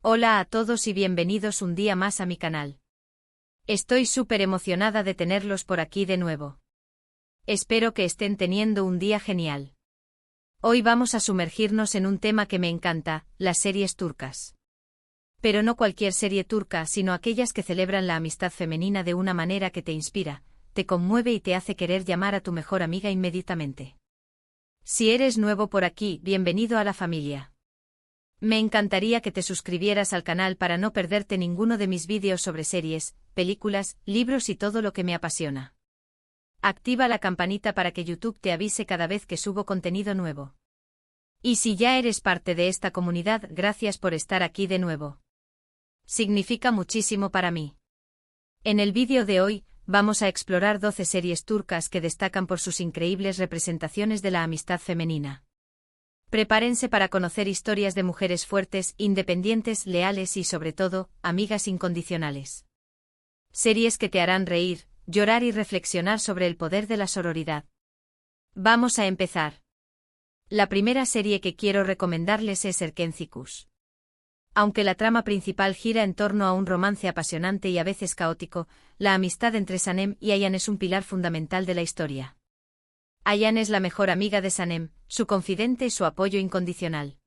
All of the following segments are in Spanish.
Hola a todos y bienvenidos un día más a mi canal. Estoy súper emocionada de tenerlos por aquí de nuevo. Espero que estén teniendo un día genial. Hoy vamos a sumergirnos en un tema que me encanta, las series turcas. Pero no cualquier serie turca, sino aquellas que celebran la amistad femenina de una manera que te inspira, te conmueve y te hace querer llamar a tu mejor amiga inmediatamente. Si eres nuevo por aquí, bienvenido a la familia. Me encantaría que te suscribieras al canal para no perderte ninguno de mis vídeos sobre series, películas, libros y todo lo que me apasiona. Activa la campanita para que YouTube te avise cada vez que subo contenido nuevo. Y si ya eres parte de esta comunidad, gracias por estar aquí de nuevo. Significa muchísimo para mí. En el vídeo de hoy, vamos a explorar 12 series turcas que destacan por sus increíbles representaciones de la amistad femenina. Prepárense para conocer historias de mujeres fuertes, independientes, leales y sobre todo, amigas incondicionales. Series que te harán reír, llorar y reflexionar sobre el poder de la sororidad. Vamos a empezar. La primera serie que quiero recomendarles es Erkenci. Aunque la trama principal gira en torno a un romance apasionante y a veces caótico, la amistad entre Sanem y Ayhan es un pilar fundamental de la historia. Ayhan es la mejor amiga de Sanem, su confidente y su apoyo incondicional.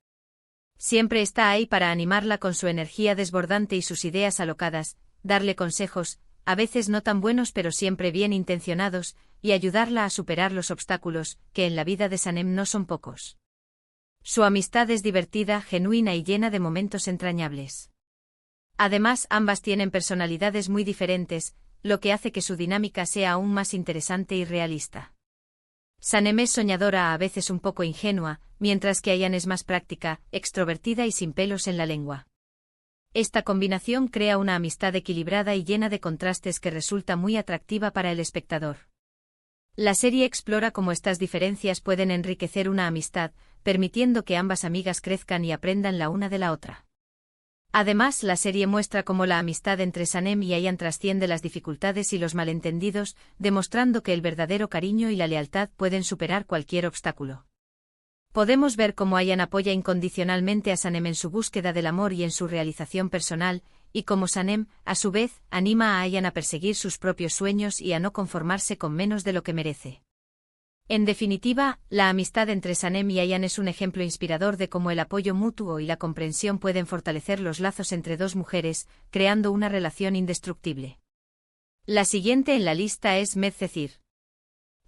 Siempre está ahí para animarla con su energía desbordante y sus ideas alocadas, darle consejos, a veces no tan buenos pero siempre bien intencionados, y ayudarla a superar los obstáculos, que en la vida de Sanem no son pocos. Su amistad es divertida, genuina y llena de momentos entrañables. Además, ambas tienen personalidades muy diferentes, lo que hace que su dinámica sea aún más interesante y realista. Sanem es soñadora, a veces un poco ingenua, mientras que Ayhan es más práctica, extrovertida y sin pelos en la lengua. Esta combinación crea una amistad equilibrada y llena de contrastes que resulta muy atractiva para el espectador. La serie explora cómo estas diferencias pueden enriquecer una amistad, permitiendo que ambas amigas crezcan y aprendan la una de la otra. Además, la serie muestra cómo la amistad entre Sanem y Ayhan trasciende las dificultades y los malentendidos, demostrando que el verdadero cariño y la lealtad pueden superar cualquier obstáculo. Podemos ver cómo Ayhan apoya incondicionalmente a Sanem en su búsqueda del amor y en su realización personal, y cómo Sanem, a su vez, anima a Ayhan a perseguir sus propios sueños y a no conformarse con menos de lo que merece. En definitiva, la amistad entre Sanem y Ayhan es un ejemplo inspirador de cómo el apoyo mutuo y la comprensión pueden fortalecer los lazos entre dos mujeres, creando una relación indestructible. La siguiente en la lista es Medcezir.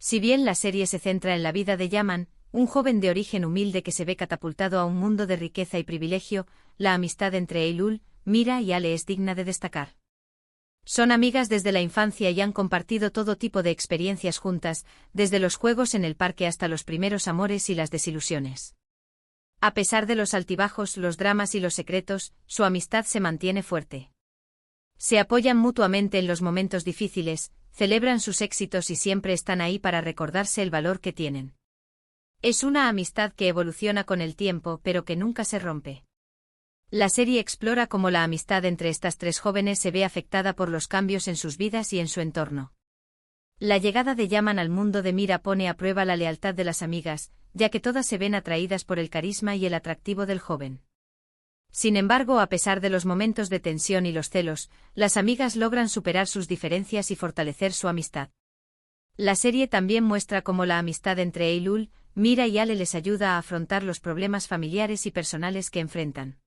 Si bien la serie se centra en la vida de Yaman, un joven de origen humilde que se ve catapultado a un mundo de riqueza y privilegio, la amistad entre Eylül, Mira y Ale es digna de destacar. Son amigas desde la infancia y han compartido todo tipo de experiencias juntas, desde los juegos en el parque hasta los primeros amores y las desilusiones. A pesar de los altibajos, los dramas y los secretos, su amistad se mantiene fuerte. Se apoyan mutuamente en los momentos difíciles, celebran sus éxitos y siempre están ahí para recordarse el valor que tienen. Es una amistad que evoluciona con el tiempo, pero que nunca se rompe. La serie explora cómo la amistad entre estas tres jóvenes se ve afectada por los cambios en sus vidas y en su entorno. La llegada de Yaman al mundo de Mira pone a prueba la lealtad de las amigas, ya que todas se ven atraídas por el carisma y el atractivo del joven. Sin embargo, a pesar de los momentos de tensión y los celos, las amigas logran superar sus diferencias y fortalecer su amistad. La serie también muestra cómo la amistad entre Eylül, Mira y Ale les ayuda a afrontar los problemas familiares y personales que enfrentan.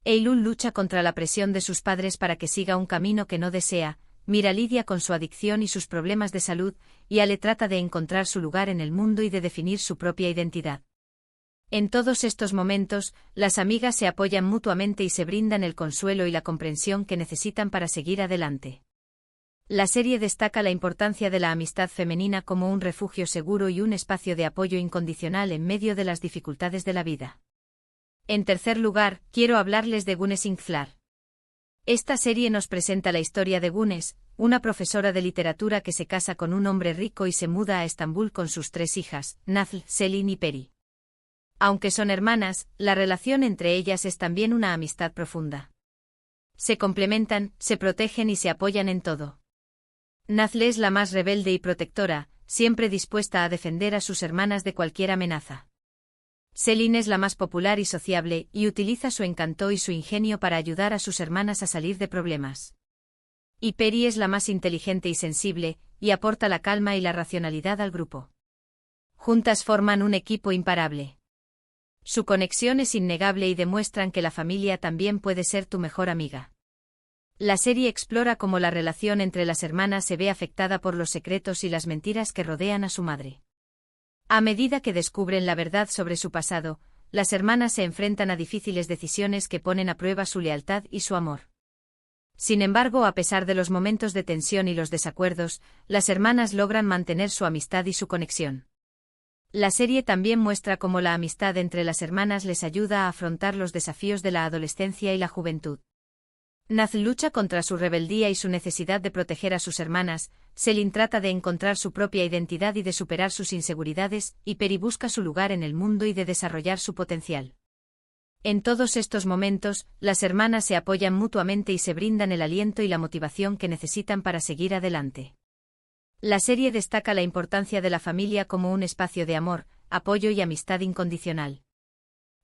Eylül lucha contra la presión de sus padres para que siga un camino que no desea, Mira lidia con su adicción y sus problemas de salud, y Ale trata de encontrar su lugar en el mundo y de definir su propia identidad. En todos estos momentos, las amigas se apoyan mutuamente y se brindan el consuelo y la comprensión que necesitan para seguir adelante. La serie destaca la importancia de la amistad femenina como un refugio seguro y un espacio de apoyo incondicional en medio de las dificultades de la vida. En tercer lugar, quiero hablarles de Güneş Ünsal. Esta serie nos presenta la historia de Güneş, una profesora de literatura que se casa con un hombre rico y se muda a Estambul con sus tres hijas, Nazlı, Selin y Peri. Aunque son hermanas, la relación entre ellas es también una amistad profunda. Se complementan, se protegen y se apoyan en todo. Nazlı es la más rebelde y protectora, siempre dispuesta a defender a sus hermanas de cualquier amenaza. Celine es la más popular y sociable, y utiliza su encanto y su ingenio para ayudar a sus hermanas a salir de problemas. Y Perry es la más inteligente y sensible, y aporta la calma y la racionalidad al grupo. Juntas forman un equipo imparable. Su conexión es innegable y demuestran que la familia también puede ser tu mejor amiga. La serie explora cómo la relación entre las hermanas se ve afectada por los secretos y las mentiras que rodean a su madre. A medida que descubren la verdad sobre su pasado, las hermanas se enfrentan a difíciles decisiones que ponen a prueba su lealtad y su amor. Sin embargo, a pesar de los momentos de tensión y los desacuerdos, las hermanas logran mantener su amistad y su conexión. La serie también muestra cómo la amistad entre las hermanas les ayuda a afrontar los desafíos de la adolescencia y la juventud. Naz lucha contra su rebeldía y su necesidad de proteger a sus hermanas, Celine trata de encontrar su propia identidad y de superar sus inseguridades, y Perry busca su lugar en el mundo y de desarrollar su potencial. En todos estos momentos, las hermanas se apoyan mutuamente y se brindan el aliento y la motivación que necesitan para seguir adelante. La serie destaca la importancia de la familia como un espacio de amor, apoyo y amistad incondicional.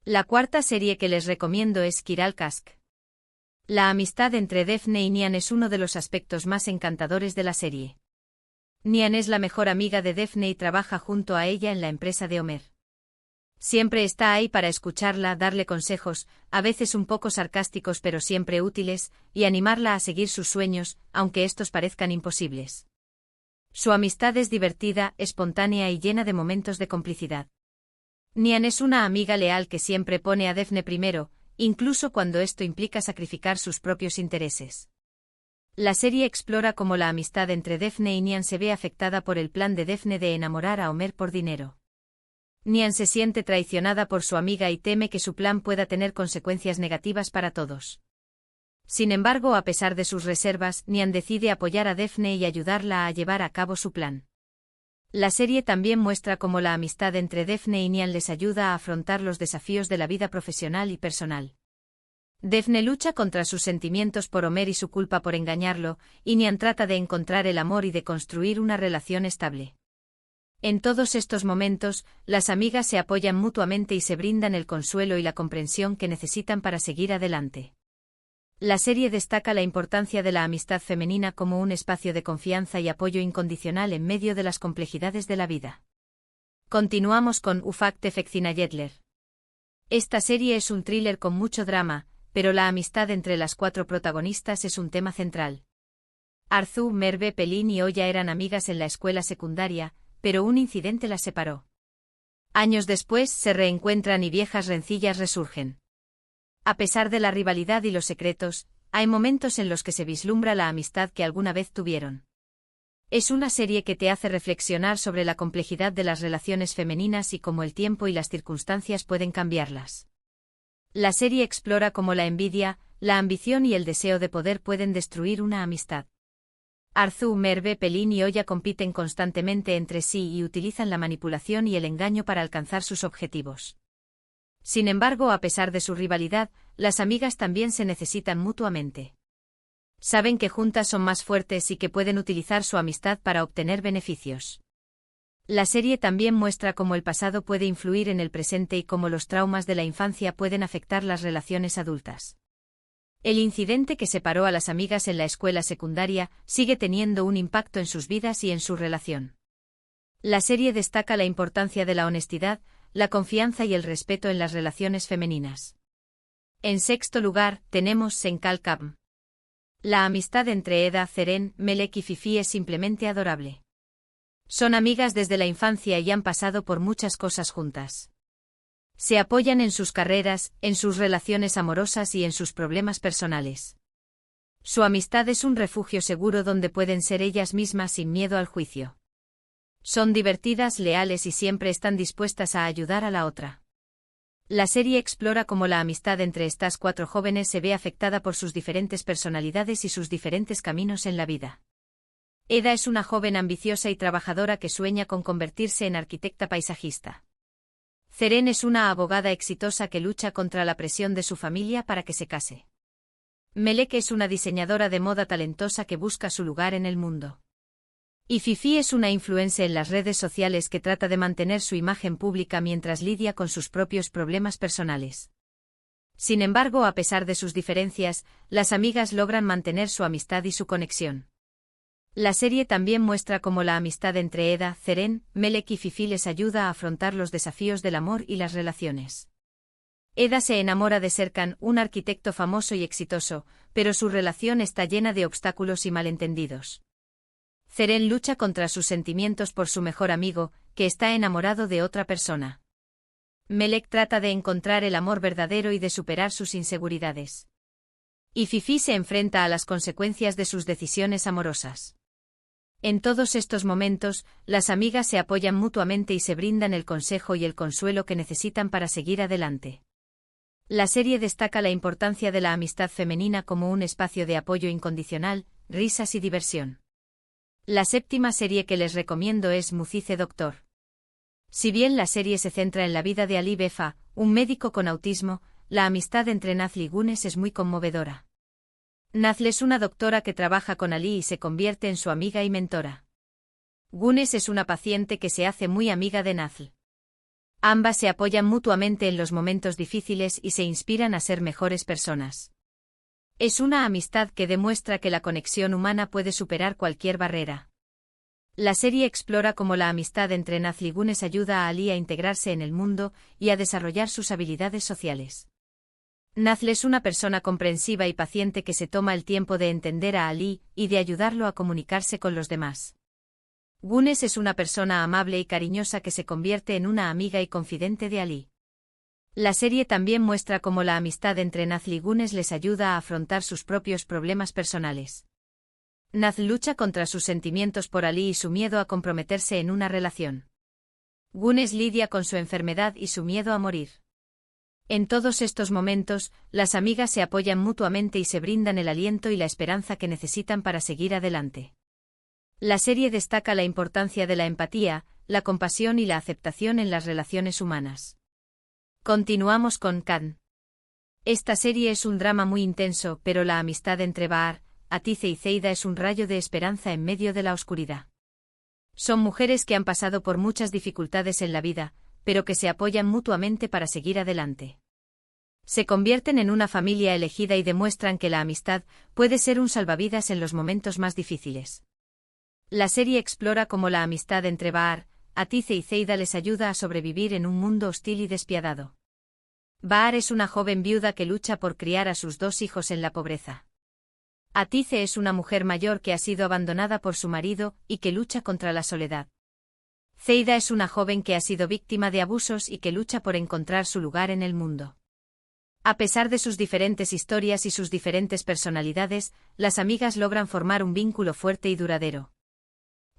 La cuarta serie que les recomiendo es Chiral Kask. La amistad entre Daphne y Nian es uno de los aspectos más encantadores de la serie. Nian es la mejor amiga de Daphne y trabaja junto a ella en la empresa de Homer. Siempre está ahí para escucharla, darle consejos, a veces un poco sarcásticos pero siempre útiles, y animarla a seguir sus sueños, aunque estos parezcan imposibles. Su amistad es divertida, espontánea y llena de momentos de complicidad. Nian es una amiga leal que siempre pone a Daphne primero, incluso cuando esto implica sacrificar sus propios intereses. La serie explora cómo la amistad entre Daphne y Nian se ve afectada por el plan de Daphne de enamorar a Homer por dinero. Nian se siente traicionada por su amiga y teme que su plan pueda tener consecuencias negativas para todos. Sin embargo, a pesar de sus reservas, Nian decide apoyar a Daphne y ayudarla a llevar a cabo su plan. La serie también muestra cómo la amistad entre Daphne y Nian les ayuda a afrontar los desafíos de la vida profesional y personal. Daphne lucha contra sus sentimientos por Homer y su culpa por engañarlo, y Nian trata de encontrar el amor y de construir una relación estable. En todos estos momentos, las amigas se apoyan mutuamente y se brindan el consuelo y la comprensión que necesitan para seguir adelante. La serie destaca la importancia de la amistad femenina como un espacio de confianza y apoyo incondicional en medio de las complejidades de la vida. Continuamos con Ufak Tefekzina Yedler. Esta serie es un thriller con mucho drama, pero la amistad entre las cuatro protagonistas es un tema central. Arzu, Merve, Pelin y Oya eran amigas en la escuela secundaria, pero un incidente las separó. Años después se reencuentran y viejas rencillas resurgen. A pesar de la rivalidad y los secretos, hay momentos en los que se vislumbra la amistad que alguna vez tuvieron. Es una serie que te hace reflexionar sobre la complejidad de las relaciones femeninas y cómo el tiempo y las circunstancias pueden cambiarlas. La serie explora cómo la envidia, la ambición y el deseo de poder pueden destruir una amistad. Arzu, Merve, Pelin y Oya compiten constantemente entre sí y utilizan la manipulación y el engaño para alcanzar sus objetivos. Sin embargo, a pesar de su rivalidad, las amigas también se necesitan mutuamente. Saben que juntas son más fuertes y que pueden utilizar su amistad para obtener beneficios. La serie también muestra cómo el pasado puede influir en el presente y cómo los traumas de la infancia pueden afectar las relaciones adultas. El incidente que separó a las amigas en la escuela secundaria sigue teniendo un impacto en sus vidas y en su relación. La serie destaca la importancia de la honestidad, la confianza y el respeto en las relaciones femeninas. En sexto lugar, tenemos Senkal Kabm. La amistad entre Eda, Zeren, Melek y Fifi es simplemente adorable. Son amigas desde la infancia y han pasado por muchas cosas juntas. Se apoyan en sus carreras, en sus relaciones amorosas y en sus problemas personales. Su amistad es un refugio seguro donde pueden ser ellas mismas sin miedo al juicio. Son divertidas, leales y siempre están dispuestas a ayudar a la otra. La serie explora cómo la amistad entre estas cuatro jóvenes se ve afectada por sus diferentes personalidades y sus diferentes caminos en la vida. Eda es una joven ambiciosa y trabajadora que sueña con convertirse en arquitecta paisajista. Zeren es una abogada exitosa que lucha contra la presión de su familia para que se case. Melek es una diseñadora de moda talentosa que busca su lugar en el mundo. Y Fifi es una influencer en las redes sociales que trata de mantener su imagen pública mientras lidia con sus propios problemas personales. Sin embargo, a pesar de sus diferencias, las amigas logran mantener su amistad y su conexión. La serie también muestra cómo la amistad entre Eda, Zeren, Melek y Fifi les ayuda a afrontar los desafíos del amor y las relaciones. Eda se enamora de Serkan, un arquitecto famoso y exitoso, pero su relación está llena de obstáculos y malentendidos. Zeren lucha contra sus sentimientos por su mejor amigo, que está enamorado de otra persona. Melek trata de encontrar el amor verdadero y de superar sus inseguridades. Y Fifi se enfrenta a las consecuencias de sus decisiones amorosas. En todos estos momentos, las amigas se apoyan mutuamente y se brindan el consejo y el consuelo que necesitan para seguir adelante. La serie destaca la importancia de la amistad femenina como un espacio de apoyo incondicional, risas y diversión. La séptima serie que les recomiendo es Muzice Doctor. Si bien la serie se centra en la vida de Ali Befa, un médico con autismo, la amistad entre Nazl y Gunes es muy conmovedora. Nazl es una doctora que trabaja con Ali y se convierte en su amiga y mentora. Gunes es una paciente que se hace muy amiga de Nazl. Ambas se apoyan mutuamente en los momentos difíciles y se inspiran a ser mejores personas. Es una amistad que demuestra que la conexión humana puede superar cualquier barrera. La serie explora cómo la amistad entre Nazl y Gunes ayuda a Ali a integrarse en el mundo y a desarrollar sus habilidades sociales. Nazl es una persona comprensiva y paciente que se toma el tiempo de entender a Ali y de ayudarlo a comunicarse con los demás. Gunes es una persona amable y cariñosa que se convierte en una amiga y confidente de Ali. La serie también muestra cómo la amistad entre Nazl y Gunes les ayuda a afrontar sus propios problemas personales. Nazl lucha contra sus sentimientos por Ali y su miedo a comprometerse en una relación. Gunes lidia con su enfermedad y su miedo a morir. En todos estos momentos, las amigas se apoyan mutuamente y se brindan el aliento y la esperanza que necesitan para seguir adelante. La serie destaca la importancia de la empatía, la compasión y la aceptación en las relaciones humanas. Continuamos con Can. Esta serie es un drama muy intenso, pero la amistad entre Bahar, Atice y Zeida es un rayo de esperanza en medio de la oscuridad. Son mujeres que han pasado por muchas dificultades en la vida, pero que se apoyan mutuamente para seguir adelante. Se convierten en una familia elegida y demuestran que la amistad puede ser un salvavidas en los momentos más difíciles. La serie explora cómo la amistad entre Bahar, Atice y Zeida les ayuda a sobrevivir en un mundo hostil y despiadado. Bahar es una joven viuda que lucha por criar a sus 2 hijos en la pobreza. Atice es una mujer mayor que ha sido abandonada por su marido y que lucha contra la soledad. Zeida es una joven que ha sido víctima de abusos y que lucha por encontrar su lugar en el mundo. A pesar de sus diferentes historias y sus diferentes personalidades, las amigas logran formar un vínculo fuerte y duradero.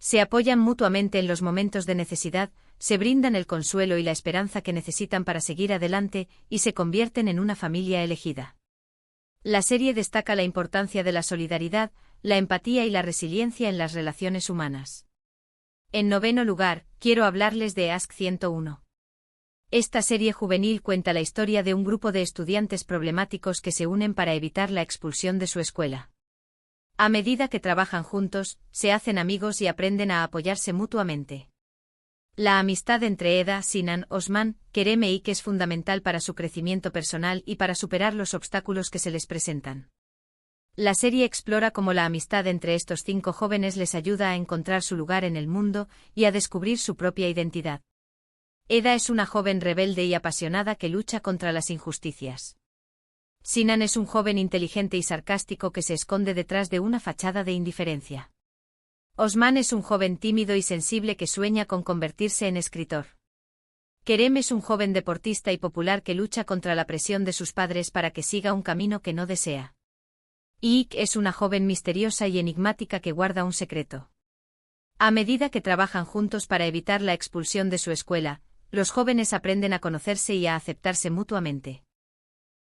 Se apoyan mutuamente en los momentos de necesidad, se brindan el consuelo y la esperanza que necesitan para seguir adelante y se convierten en una familia elegida. La serie destaca la importancia de la solidaridad, la empatía y la resiliencia en las relaciones humanas. En 9º lugar, quiero hablarles de Ask 101. Esta serie juvenil cuenta la historia de un grupo de estudiantes problemáticos que se unen para evitar la expulsión de su escuela. A medida que trabajan juntos, se hacen amigos y aprenden a apoyarse mutuamente. La amistad entre Eda, Sinan, Osman, Kerem e Ike es fundamental para su crecimiento personal y para superar los obstáculos que se les presentan. La serie explora cómo la amistad entre estos 5 jóvenes les ayuda a encontrar su lugar en el mundo y a descubrir su propia identidad. Eda es una joven rebelde y apasionada que lucha contra las injusticias. Sinan es un joven inteligente y sarcástico que se esconde detrás de una fachada de indiferencia. Osman es un joven tímido y sensible que sueña con convertirse en escritor. Kerem es un joven deportista y popular que lucha contra la presión de sus padres para que siga un camino que no desea. Ike es una joven misteriosa y enigmática que guarda un secreto. A medida que trabajan juntos para evitar la expulsión de su escuela, los jóvenes aprenden a conocerse y a aceptarse mutuamente.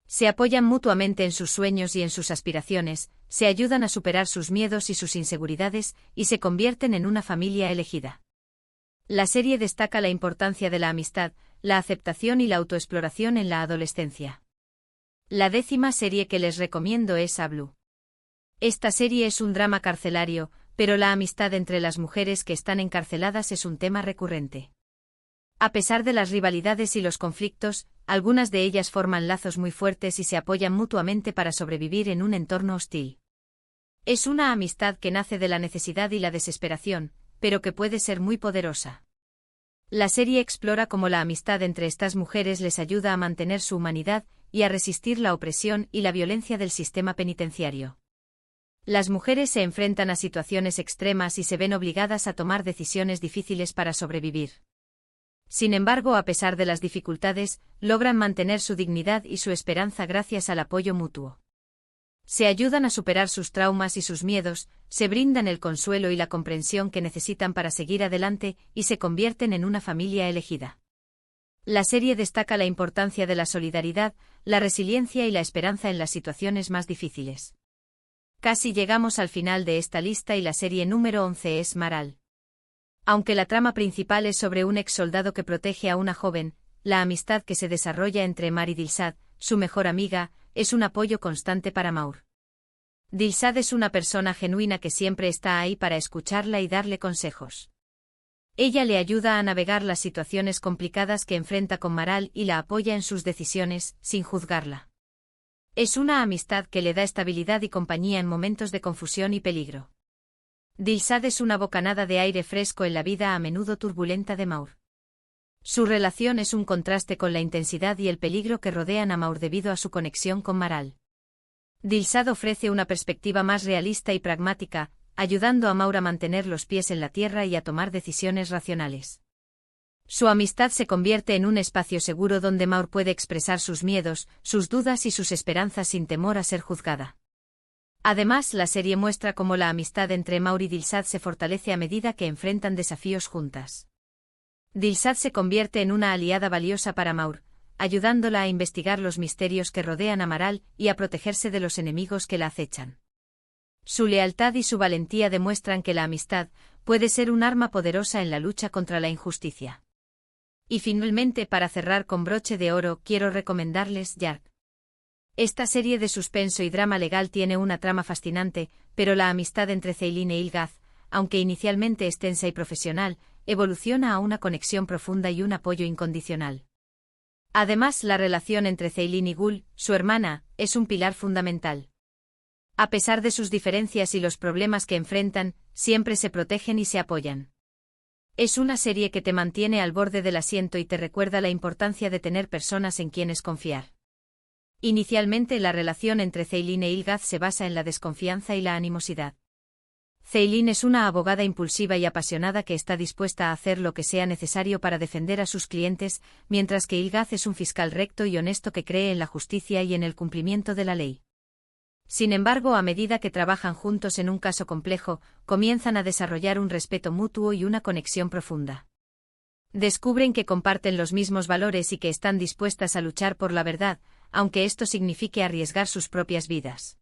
Se apoyan mutuamente en sus sueños y en sus aspiraciones, se ayudan a superar sus miedos y sus inseguridades, y se convierten en una familia elegida. La serie destaca la importancia de la amistad, la aceptación y la autoexploración en la adolescencia. La 10ª serie que les recomiendo es A Blue. Esta serie es un drama carcelario, pero la amistad entre las mujeres que están encarceladas es un tema recurrente. A pesar de las rivalidades y los conflictos, algunas de ellas forman lazos muy fuertes y se apoyan mutuamente para sobrevivir en un entorno hostil. Es una amistad que nace de la necesidad y la desesperación, pero que puede ser muy poderosa. La serie explora cómo la amistad entre estas mujeres les ayuda a mantener su humanidad y a resistir la opresión y la violencia del sistema penitenciario. Las mujeres se enfrentan a situaciones extremas y se ven obligadas a tomar decisiones difíciles para sobrevivir. Sin embargo, a pesar de las dificultades, logran mantener su dignidad y su esperanza gracias al apoyo mutuo. Se ayudan a superar sus traumas y sus miedos, se brindan el consuelo y la comprensión que necesitan para seguir adelante y se convierten en una familia elegida. La serie destaca la importancia de la solidaridad, la resiliencia y la esperanza en las situaciones más difíciles. Casi llegamos al final de esta lista y la serie número 11 es Maral. Aunque la trama principal es sobre un ex soldado que protege a una joven, la amistad que se desarrolla entre Mar y Dilshad, su mejor amiga, es un apoyo constante para Maur. Dilshad es una persona genuina que siempre está ahí para escucharla y darle consejos. Ella le ayuda a navegar las situaciones complicadas que enfrenta con Maral y la apoya en sus decisiones, sin juzgarla. Es una amistad que le da estabilidad y compañía en momentos de confusión y peligro. Dilshad es una bocanada de aire fresco en la vida a menudo turbulenta de Maur. Su relación es un contraste con la intensidad y el peligro que rodean a Maur debido a su conexión con Maral. Dilshad ofrece una perspectiva más realista y pragmática, ayudando a Maur a mantener los pies en la tierra y a tomar decisiones racionales. Su amistad se convierte en un espacio seguro donde Maur puede expresar sus miedos, sus dudas y sus esperanzas sin temor a ser juzgada. Además, la serie muestra cómo la amistad entre Maur y Dilshad se fortalece a medida que enfrentan desafíos juntas. Dilshad se convierte en una aliada valiosa para Maur, ayudándola a investigar los misterios que rodean a Maral y a protegerse de los enemigos que la acechan. Su lealtad y su valentía demuestran que la amistad puede ser un arma poderosa en la lucha contra la injusticia. Y finalmente, para cerrar con broche de oro, quiero recomendarles Yark. Esta serie de suspenso y drama legal tiene una trama fascinante, pero la amistad entre Celine e Ilgaz, aunque inicialmente es tensa y profesional, evoluciona a una conexión profunda y un apoyo incondicional. Además, la relación entre Celine y Gul, su hermana, es un pilar fundamental. A pesar de sus diferencias y los problemas que enfrentan, siempre se protegen y se apoyan. Es una serie que te mantiene al borde del asiento y te recuerda la importancia de tener personas en quienes confiar. Inicialmente, la relación entre Celine e Ilgaz se basa en la desconfianza y la animosidad. Celine es una abogada impulsiva y apasionada que está dispuesta a hacer lo que sea necesario para defender a sus clientes, mientras que Ilgaz es un fiscal recto y honesto que cree en la justicia y en el cumplimiento de la ley. Sin embargo, a medida que trabajan juntos en un caso complejo, comienzan a desarrollar un respeto mutuo y una conexión profunda. Descubren que comparten los mismos valores y que están dispuestas a luchar por la verdad, aunque esto signifique arriesgar sus propias vidas.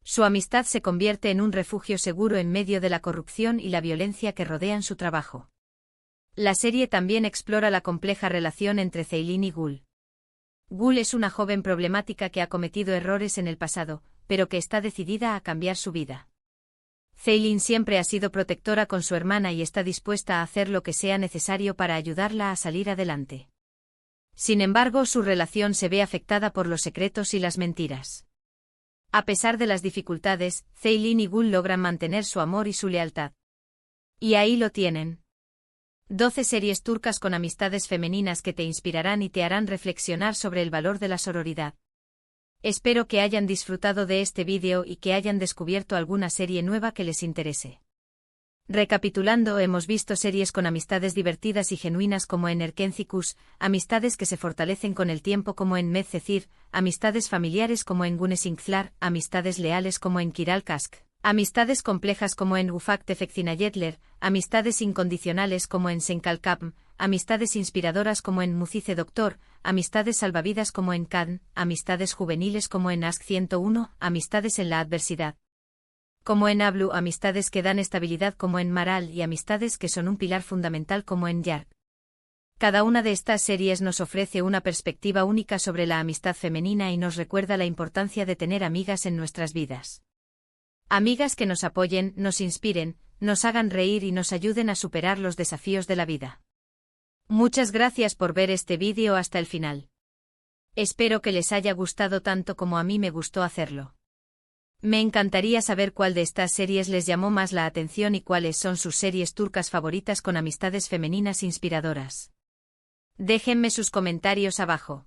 Su amistad se convierte en un refugio seguro en medio de la corrupción y la violencia que rodean su trabajo. La serie también explora la compleja relación entre Celine y Gul. Gul es una joven problemática que ha cometido errores en el pasado, pero que está decidida a cambiar su vida. Celine siempre ha sido protectora con su hermana y está dispuesta a hacer lo que sea necesario para ayudarla a salir adelante. Sin embargo, su relación se ve afectada por los secretos y las mentiras. A pesar de las dificultades, Celine y Gul logran mantener su amor y su lealtad. Y ahí lo tienen. 12 series turcas con amistades femeninas que te inspirarán y te harán reflexionar sobre el valor de la sororidad. Espero que hayan disfrutado de este vídeo y que hayan descubierto alguna serie nueva que les interese. Recapitulando, hemos visto series con amistades divertidas y genuinas como en Erkencikus, amistades que se fortalecen con el tiempo como en Medcezir, amistades familiares como en Günesinklar, amistades leales como en Kiral Kask, amistades complejas como en Ufak Tefekzinayetler, amistades incondicionales como en Senkalkapm, amistades inspiradoras como en Mucice Doctor, amistades salvavidas como en Kadn, amistades juveniles como en Ask 101, amistades en la adversidad como en Ablu, amistades que dan estabilidad como en Maral y amistades que son un pilar fundamental como en Yark. Cada una de estas series nos ofrece una perspectiva única sobre la amistad femenina y nos recuerda la importancia de tener amigas en nuestras vidas. Amigas que nos apoyen, nos inspiren, nos hagan reír y nos ayuden a superar los desafíos de la vida. Muchas gracias por ver este vídeo hasta el final. Espero que les haya gustado tanto como a mí me gustó hacerlo. Me encantaría saber cuál de estas series les llamó más la atención y cuáles son sus series turcas favoritas con amistades femeninas inspiradoras. Déjenme sus comentarios abajo.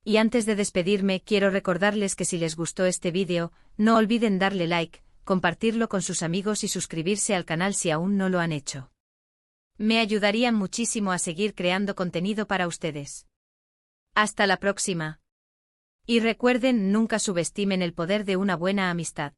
Y antes de despedirme, quiero recordarles que si les gustó este vídeo, no olviden darle like, compartirlo con sus amigos y suscribirse al canal si aún no lo han hecho. Me ayudarían muchísimo a seguir creando contenido para ustedes. Hasta la próxima. Y recuerden, nunca subestimen el poder de una buena amistad.